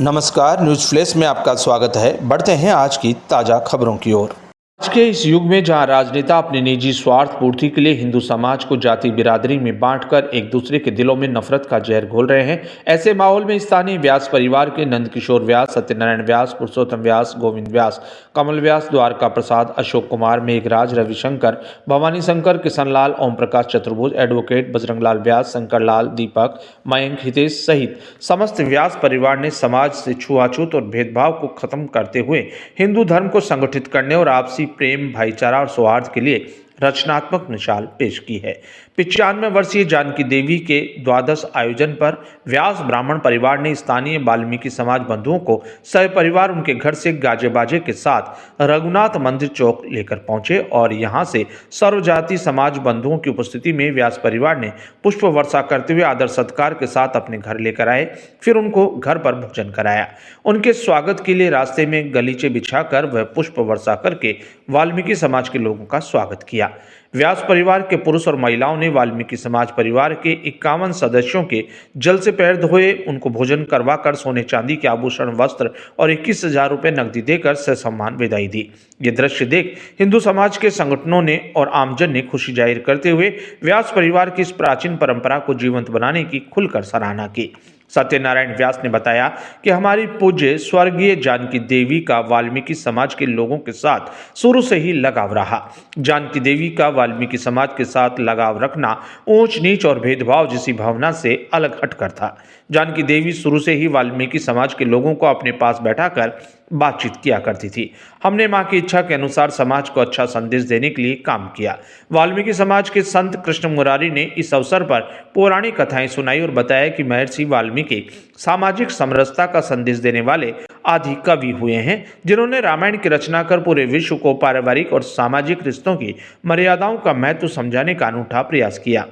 नमस्कार, news flash में आपका स्वागत है। बढ़ते हैं आज की ताज़ा खबरों की ओर। आज के इस युग में जहां राजनेता अपनी निजी स्वार्थ पूर्ति के लिए हिंदू समाज को जाति बिरादरी में बांटकर एक दूसरे के दिलों में नफरत का जहर घोल रहे हैं, ऐसे माहौल में स्थानीय व्यास परिवार के नंद किशोर व्यास, सत्यनारायण व्यास, पुरुषोत्तम व्यास, गोविंद व्यास, कमल व्यास, द्वारका प्रसाद, अशोक कुमार, मेघराज, रविशंकर, भवानी शंकर, किशनलाल, ओम प्रकाश चतुर्भुज, एडवोकेट बजरंगलाल व्यास, शंकर लाल, दीपक, मयंक, हितेश सहित समस्त व्यास परिवार ने समाज से छुआछूत और भेदभाव को खत्म करते हुए हिंदू धर्म को संगठित करने और आपसी प्रेम, भाईचारा और सौहार्द के लिए रचनात्मक मिसाल पेश की है। 95 वर्षीय जानकी देवी के द्वादश आयोजन पर व्यास ब्राह्मण परिवार ने स्थानीय वाल्मीकि समाज बंधुओं को सपरिवार उनके घर से गाजे बाजे के साथ रघुनाथ मंदिर चौक लेकर पहुंचे और यहां से सर्वजाति समाज बंधुओं की उपस्थिति में व्यास परिवार ने पुष्प वर्षा करते हुए आदर सत्कार के साथ अपने घर लेकर आए। फिर उनको घर पर भोजन कराया। उनके स्वागत के लिए रास्ते में गलीचे बिछाकर वह पुष्प वर्षा करके वाल्मीकि समाज के लोगों का स्वागत किया। व्यास परिवार के पुरुष और महिलाओं ने वाल्मीकि समाज परिवार के 51 सदस्यों के जल से पैर धोए, उनको भोजन करवाकर सोने चांदी के आभूषण, वस्त्र और 21,000 रुपये नकदी देकर ससम्मान विदाई दी। ये दृश्य देख हिंदू समाज के संगठनों ने और आमजन ने खुशी जाहिर करते हुए व्यास परिवार की इस प्राचीन परंपरा को जीवंत बनाने की खुलकर सराहना की। सत्यनारायण व्यास ने बताया कि हमारी पूज्य स्वर्गीय जानकी देवी का वाल्मीकि समाज के लोगों के साथ शुरू से ही लगाव रहा। जानकी देवी का वाल्मीकि समाज के साथ लगाव रखना ऊंच नीच और भेदभाव जैसी भावना से अलग हटकर था। जानकी देवी शुरू से ही वाल्मीकि समाज के लोगों को अपने पास बैठाकर बातचीत किया करती थी। हमने मां की इच्छा के अनुसार समाज को अच्छा संदेश देने के लिए काम किया। वाल्मीकि समाज के संत कृष्ण मुरारी ने इस अवसर पर पौराणिक कथाएं सुनाई और बताया कि महर्षि वाल्मीकि सामाजिक समरसता का संदेश देने वाले आदि कवि हुए हैं, जिन्होंने रामायण की रचना कर पूरे विश्व को पारिवारिक और सामाजिक रिश्तों की मर्यादाओं का महत्व समझाने का अनूठा प्रयास किया।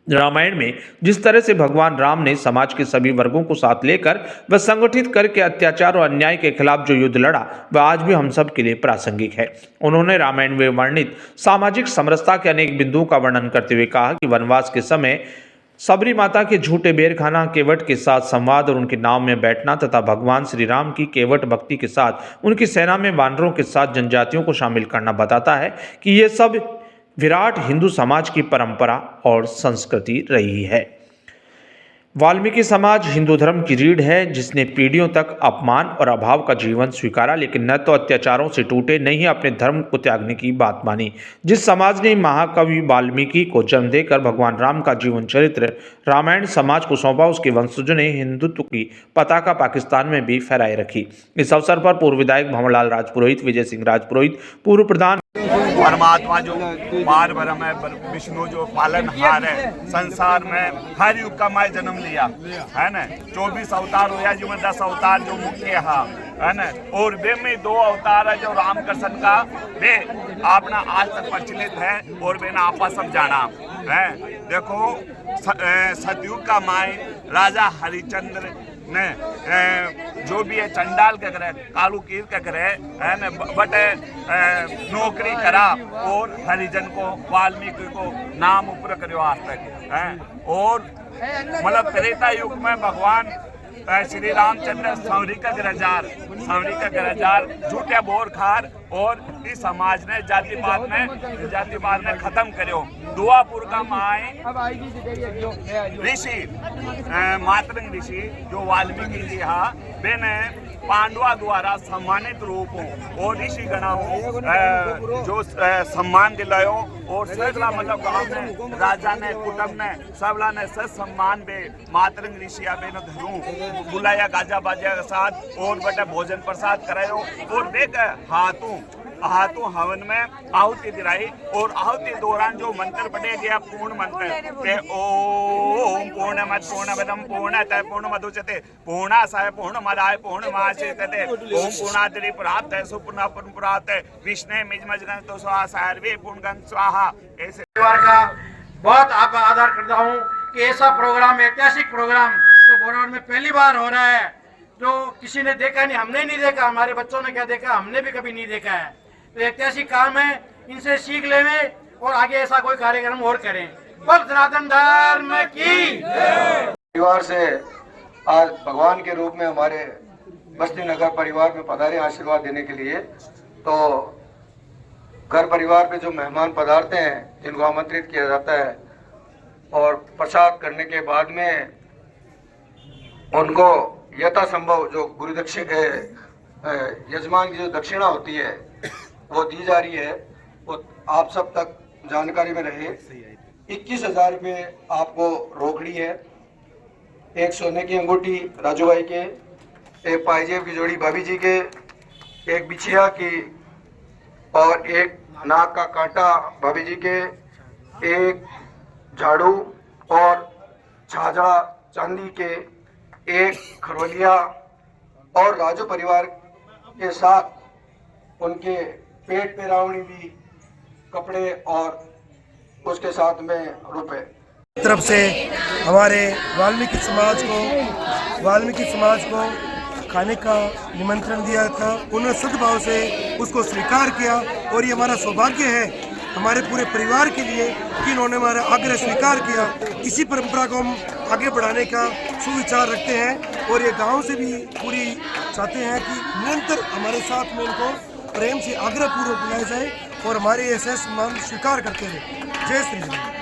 रामायण में जिस तरह से भगवान राम ने समाज के सभी वर्गों को साथ लेकर व संगठित करके अत्याचार और अन्याय के खिलाफ जो युद्ध लड़ा, वह आज भी हम सब के लिए प्रासंगिक है। उन्होंने रामायण में वर्णित सामाजिक समरसता के अनेक बिंदुओं का वर्णन करते हुए कहा कि वनवास के समय सबरी माता के झूठे बेर खाना, केवट के साथ संवाद और उनके नाव में बैठना तथा भगवान श्री राम की केवट भक्ति के साथ उनकी सेना में वानरों के साथ जनजातियों को शामिल करना बताता है कि ये सब विराट हिंदू समाज की परंपरा और संस्कृति रही है। वाल्मीकि समाज हिंदू धर्म की रीढ़ है, जिसने पीढ़ियों तक अपमान और अभाव का जीवन स्वीकारा, लेकिन न तो अत्याचारों से टूटे, न ही अपने धर्म को त्यागने की बात मानी। जिस समाज ने महाकवि वाल्मीकि को जन्म देकर भगवान राम का जीवन चरित्र रामायण समाज को सौंपा, उसके वंशजों ने हिंदुत्व की पताका पाकिस्तान में भी फहराए रखी। इस अवसर पर पूर्व विधायक भंवरलाल राजपुरोहित, विजय सिंह राजपुरोहित, पूर्व प्रधान परमात्मा जो पार ब्रह्म है, विष्णु जो पालनहार है, संसार में हर युग का मैं जन्म लिया है ना। 24 अवतार हुआ, जो 10 अवतार जो मुख्य है ना, और वे में 2 अवतार है जो रामकृष्ण का, वे अपना आज तक प्रचलित है और वे ना आपा सब जाना है। देखो सतयुग का माए राजा हरिचंद्र ने जो भी है चंडाल के करे, कालू कीर के करे है न, बट नौकरी करा और हरिजन को, वाल्मीकि को नाम ऊपर करो आज तक है। और मतलब त्रेता युग में भगवान श्री रामचंद्र सौरी का गरजार झूठे बोर खार और इस समाज ने जातिवाद ने खत्म करो। दुआपुर का माए ऋषि मातरंग ऋषि जो वाल्मीकि जी हा, वे ने पांडवा द्वारा सम्मानित रूप हो और ऋषि गणों जो सम्मान दिलायो और सगला मतलब गांव ने, राजा ने, कुटुंब ने, सबला ने सम्मान बे मातरंग ऋषि आबे न धरू बुलाया गाजा बाजा के साथ और बेटा भोजन प्रसाद करायो और देख हाथों हवन में आहुति दिलाई और आहुति दौरान जो मंत्र पढ़े गया पूर्ण मंत्र ओम पूर्णमद पूर्णमदम पूर्णतः पूर्णमदुच्यते पूर्णासाय पूर्णमदाय पूर्णमादाय ओम पूर्णाद्रि प्राप्त है सुपूर्णा प्राप्त है विष्णु मिजमजगन तो स्वाहा पूर्णगन स्वाहा। ऐसे का बहुत आभार करता हूँ कि ऐसा प्रोग्राम, ऐतिहासिक प्रोग्राम जो बोरावड़ में पहली बार हो रहा है, जो किसी ने देखा नहीं, हमने नहीं देखा, हमारे बच्चों ने क्या देखा, हमने भी कभी नहीं देखा है। तो ऐतिहासिक काम है, इनसे सीख लेवे और आगे ऐसा कोई कार्यक्रम और करें। बोल सनातन धर्म की। परिवार से आज भगवान के रूप में हमारे बस्ती नगर परिवार में पधारे आशीर्वाद देने के लिए। तो घर परिवार पे जो मेहमान पधारते हैं जिनको आमंत्रित किया जाता है और प्रसाद करने के बाद में उनको यथासंभव जो गुरु यजमान की जो दक्षिणा होती है वो दी जा रही है। वो आप सब तक जानकारी में रहे। 21,000 रुपये आपको रोकड़ी है, एक सोने की अंगूठी राजू भाई के, एक पायजेब की जोड़ी भाभी जी के, एक बिछिया की और एक नाक का कांटा भाभी जी के, एक झाड़ू और झाझड़ा चांदी के, एक खरवलिया और राजू परिवार के साथ उनके पेट पे रावणी भी कपड़े और उसके साथ में रुपए तरफ से हमारे वाल्मीकि समाज को खाने का निमंत्रण दिया था। उन्होंने सद्भाव से उसको स्वीकार किया और ये हमारा सौभाग्य है हमारे पूरे परिवार के लिए कि इन्होंने हमारा आग्रह स्वीकार किया। इसी परंपरा को हम आगे बढ़ाने का सुविचार रखते हैं और ये गांव से भी पूरी चाहते हैं कि निरंतर हमारे साथ में इनको प्रेम से आग्रहपूर्वक बुलाया जाए और हमारे ऐसे सम्मान स्वीकार करते रहे। जय श्री राम।